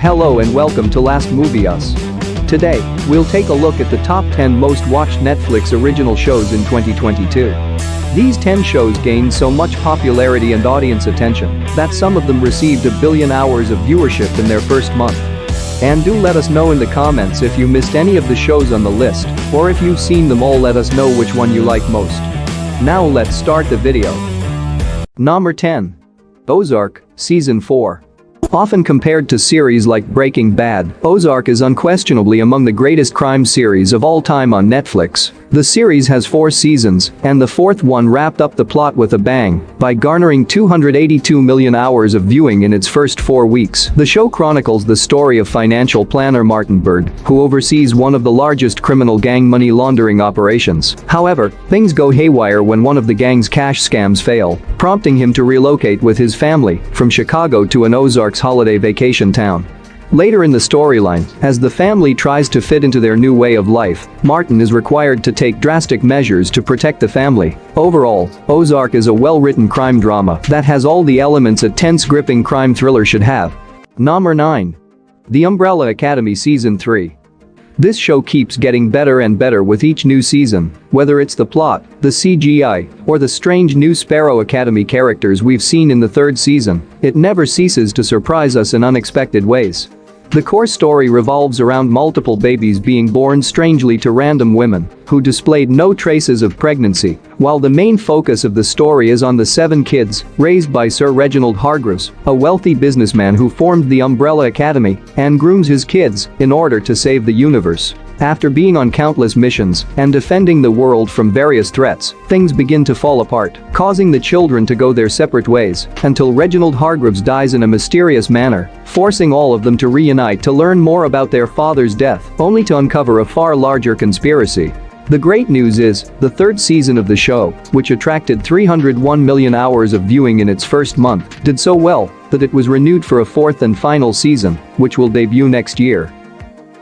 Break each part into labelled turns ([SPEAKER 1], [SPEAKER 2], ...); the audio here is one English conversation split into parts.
[SPEAKER 1] Hello and welcome to Last Movie Us. Today, we'll take a look at the top 10 most watched Netflix original shows in 2022. These 10 shows gained so much popularity and audience attention that some of them received 1 billion hours of viewership in their first month. And do let us know in the comments if you missed any of the shows on the list, or if you've seen them all, let us know which one you like most. Now let's start the video. Number 10. Ozark, Season 4. Often compared to series like Breaking Bad, Ozark is unquestionably among the greatest crime series of all time on Netflix. The series has 4 seasons, and the 4th one wrapped up the plot with a bang by garnering 282 million hours of viewing in its first 4 weeks. The show chronicles the story of financial planner Martin Bird, who oversees one of the largest criminal gang money laundering operations. However, things go haywire when one of the gang's cash scams fail, prompting him to relocate with his family from Chicago to an Ozark's holiday vacation town. Later in the storyline, as the family tries to fit into their new way of life, Martin is required to take drastic measures to protect the family. Overall, Ozark is a well-written crime drama that has all the elements a tense, gripping crime thriller should have. Number 9. The Umbrella Academy Season 3. This show keeps getting better and better with each new season, whether it's the plot, the CGI, or the strange new Sparrow Academy characters we've seen in the 3rd season. It never ceases to surprise us in unexpected ways. The core story revolves around multiple babies being born strangely to random women who displayed no traces of pregnancy, while the main focus of the story is on the 7 kids raised by Sir Reginald Hargreaves, a wealthy businessman who formed the Umbrella Academy and grooms his kids in order to save the universe. After being on countless missions and defending the world from various threats, things begin to fall apart, causing the children to go their separate ways until Reginald Hargreaves dies in a mysterious manner, forcing all of them to reunite to learn more about their father's death, only to uncover a far larger conspiracy. The great news is, the 3rd season of the show, which attracted 301 million hours of viewing in its first month, did so well that it was renewed for a 4th and final season, which will debut next year.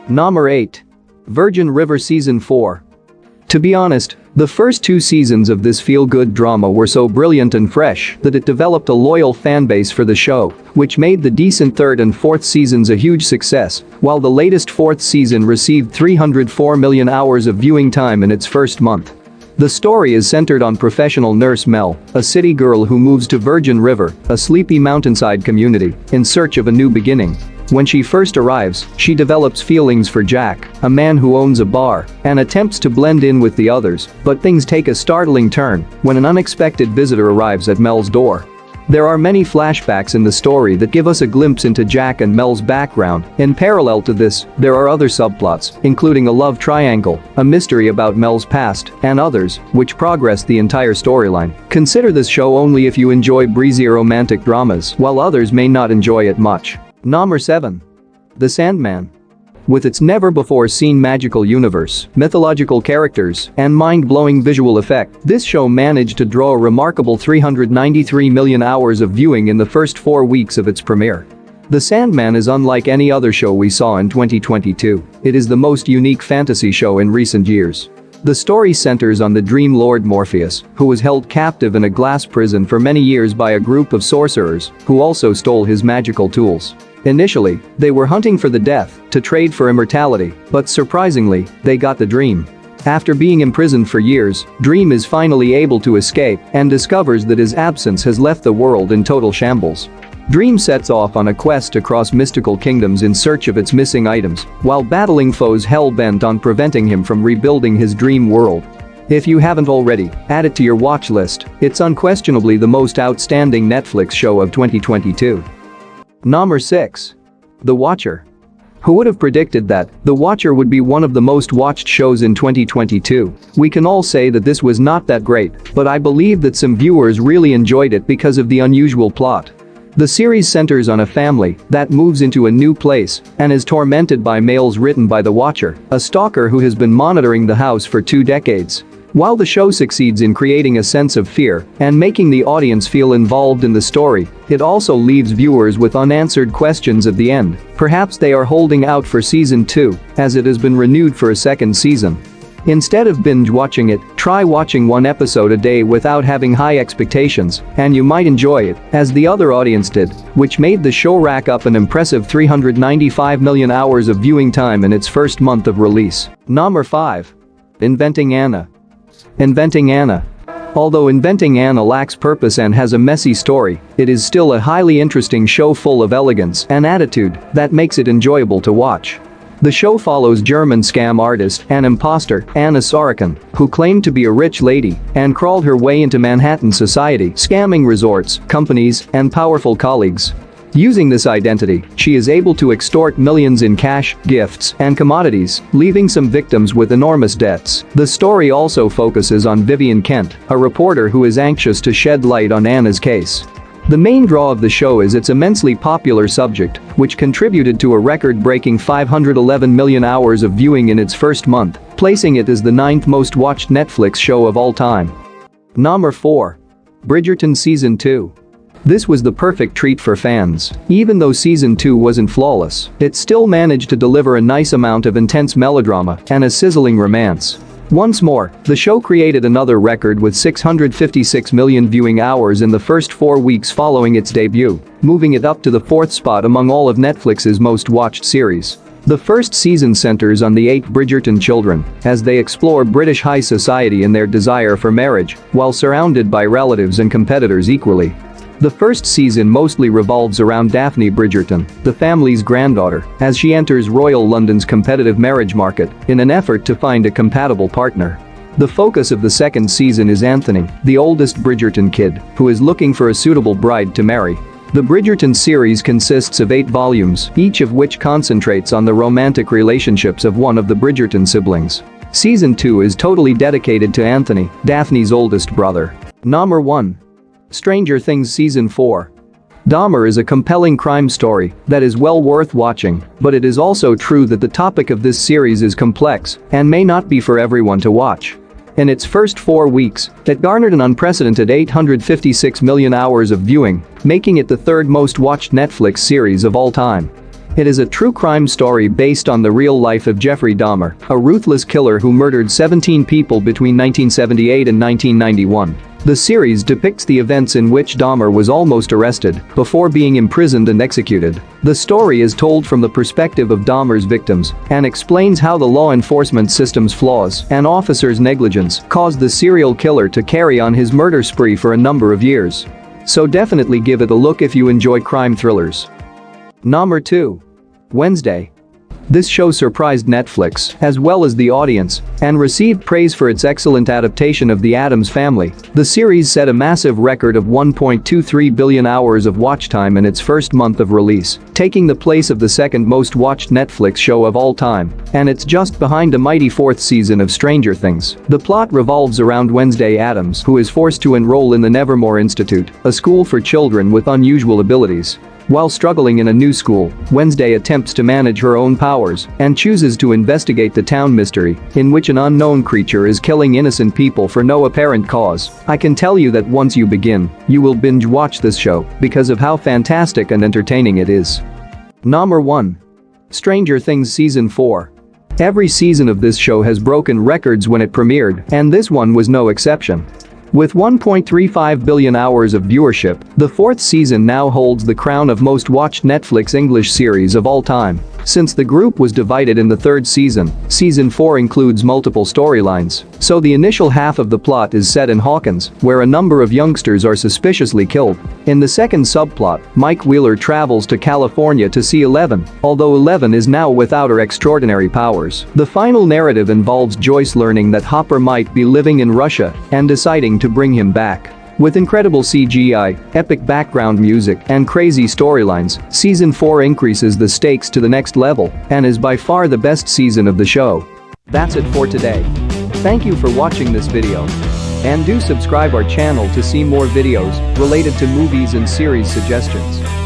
[SPEAKER 1] Number 8. Virgin River Season 4. To be honest, the first 2 seasons of this feel-good drama were so brilliant and fresh that it developed a loyal fanbase for the show, which made the decent 3rd and 4th seasons a huge success, while the latest 4th season received 304 million hours of viewing time in its first month. The story is centered on professional nurse Mel, a city girl who moves to Virgin River, a sleepy mountainside community, in search of a new beginning. When she first arrives, she develops feelings for Jack, a man who owns a bar, and attempts to blend in with the others, but things take a startling turn when an unexpected visitor arrives at Mel's door. There are many flashbacks in the story that give us a glimpse into Jack and Mel's background. In parallel to this, there are other subplots, including a love triangle, a mystery about Mel's past, and others, which progress the entire storyline. Consider this show only if you enjoy breezy romantic dramas, while others may not enjoy it much. Number 7. The Sandman. With its never-before-seen magical universe, mythological characters, and mind-blowing visual effect, this show managed to draw a remarkable 393 million hours of viewing in the first 4 weeks of its premiere. The Sandman is unlike any other show we saw in 2022. It is the most unique fantasy show in recent years. The story centers on the Dream Lord Morpheus, who was held captive in a glass prison for many years by a group of sorcerers who also stole his magical tools. Initially, they were hunting for the death to trade for immortality, but surprisingly, they got the Dream. After being imprisoned for years, Dream is finally able to escape and discovers that his absence has left the world in total shambles. Dream sets off on a quest across mystical kingdoms in search of its missing items, while battling foes hell-bent on preventing him from rebuilding his dream world. If you haven't already, add it to your watch list. It's unquestionably the most outstanding Netflix show of 2022. Number 6. The Watcher. Who would have predicted that The Watcher would be one of the most watched shows in 2022? We can all say that this was not that great, but I believe that some viewers really enjoyed it because of the unusual plot. The series centers on a family that moves into a new place and is tormented by mails written by the Watcher, a stalker who has been monitoring the house for 2 decades. While the show succeeds in creating a sense of fear and making the audience feel involved in the story, it also leaves viewers with unanswered questions at the end. Perhaps they are holding out for season 2, as it has been renewed for a 2nd season. Instead of binge watching it, try watching one episode a day without having high expectations, and you might enjoy it, as the other audience did, which made the show rack up an impressive 395 million hours of viewing time in its first month of release. Number 5. Inventing Anna. Inventing Anna. Although Inventing Anna lacks purpose and has a messy story, it is still a highly interesting show full of elegance and attitude that makes it enjoyable to watch. The show follows German scam artist and imposter Anna Sorokin, who claimed to be a rich lady and crawled her way into Manhattan society, scamming resorts, companies, and powerful colleagues. Using this identity, she is able to extort millions in cash, gifts, and commodities, leaving some victims with enormous debts. The story also focuses on Vivian Kent, a reporter who is anxious to shed light on Anna's case. The main draw of the show is its immensely popular subject, which contributed to a record-breaking 511 million hours of viewing in its first month, placing it as the 9th most watched Netflix show of all time. Number 4. Bridgerton Season 2. This was the perfect treat for fans. Even though Season 2 wasn't flawless, it still managed to deliver a nice amount of intense melodrama and a sizzling romance. Once more, the show created another record with 656 million viewing hours in the first 4 weeks following its debut, moving it up to the 4th spot among all of Netflix's most watched series. The first season centers on the 8 Bridgerton children as they explore British high society and their desire for marriage, while surrounded by relatives and competitors equally. The first season mostly revolves around Daphne Bridgerton, the family's granddaughter, as she enters Royal London's competitive marriage market in an effort to find a compatible partner. The focus of the second season is Anthony, the oldest Bridgerton kid, who is looking for a suitable bride to marry. The Bridgerton series consists of 8 volumes, each of which concentrates on the romantic relationships of one of the Bridgerton siblings. Season 2 is totally dedicated to Anthony, Daphne's oldest brother. Number 1. Stranger Things Season 4. Dahmer is a compelling crime story that is well worth watching, but it is also true that the topic of this series is complex and may not be for everyone to watch. In its first 4 weeks, it garnered an unprecedented 856 million hours of viewing, making it the 3rd most watched Netflix series of all time. It is a true crime story based on the real life of Jeffrey Dahmer, a ruthless killer who murdered 17 people between 1978 and 1991. The series depicts the events in which Dahmer was almost arrested before being imprisoned and executed. The story is told from the perspective of Dahmer's victims and explains how the law enforcement system's flaws and officers' negligence caused the serial killer to carry on his murder spree for a number of years. So definitely give it a look if you enjoy crime thrillers. Number 2. Wednesday. This show surprised Netflix, as well as the audience, and received praise for its excellent adaptation of The Addams Family. The series set a massive record of 1.23 billion hours of watch time in its first month of release, taking the place of the 2nd most watched Netflix show of all time, and it's just behind a mighty 4th season of Stranger Things. The plot revolves around Wednesday Addams, who is forced to enroll in the Nevermore Institute, a school for children with unusual abilities. While struggling in a new school, Wednesday attempts to manage her own powers and chooses to investigate the town mystery in which an unknown creature is killing innocent people for no apparent cause. I can tell you that once you begin, you will binge watch this show because of how fantastic and entertaining it is. Number 1. Stranger Things Season 4. Every season of this show has broken records when it premiered, and this one was no exception. With 1.35 billion hours of viewership, the 4th season now holds the crown of most watched Netflix English series of all time. Since the group was divided in the 3rd season, Season 4 includes multiple storylines, so the initial half of the plot is set in Hawkins, where a number of youngsters are suspiciously killed. In the second subplot, Mike Wheeler travels to California to see Eleven, although Eleven is now without her extraordinary powers. The final narrative involves Joyce learning that Hopper might be living in Russia and deciding to bring him back. With incredible CGI, epic background music, and crazy storylines, Season 4 increases the stakes to the next level and is by far the best season of the show. That's it for today. Thank you for watching this video. And do subscribe our channel to see more videos related to movies and series suggestions.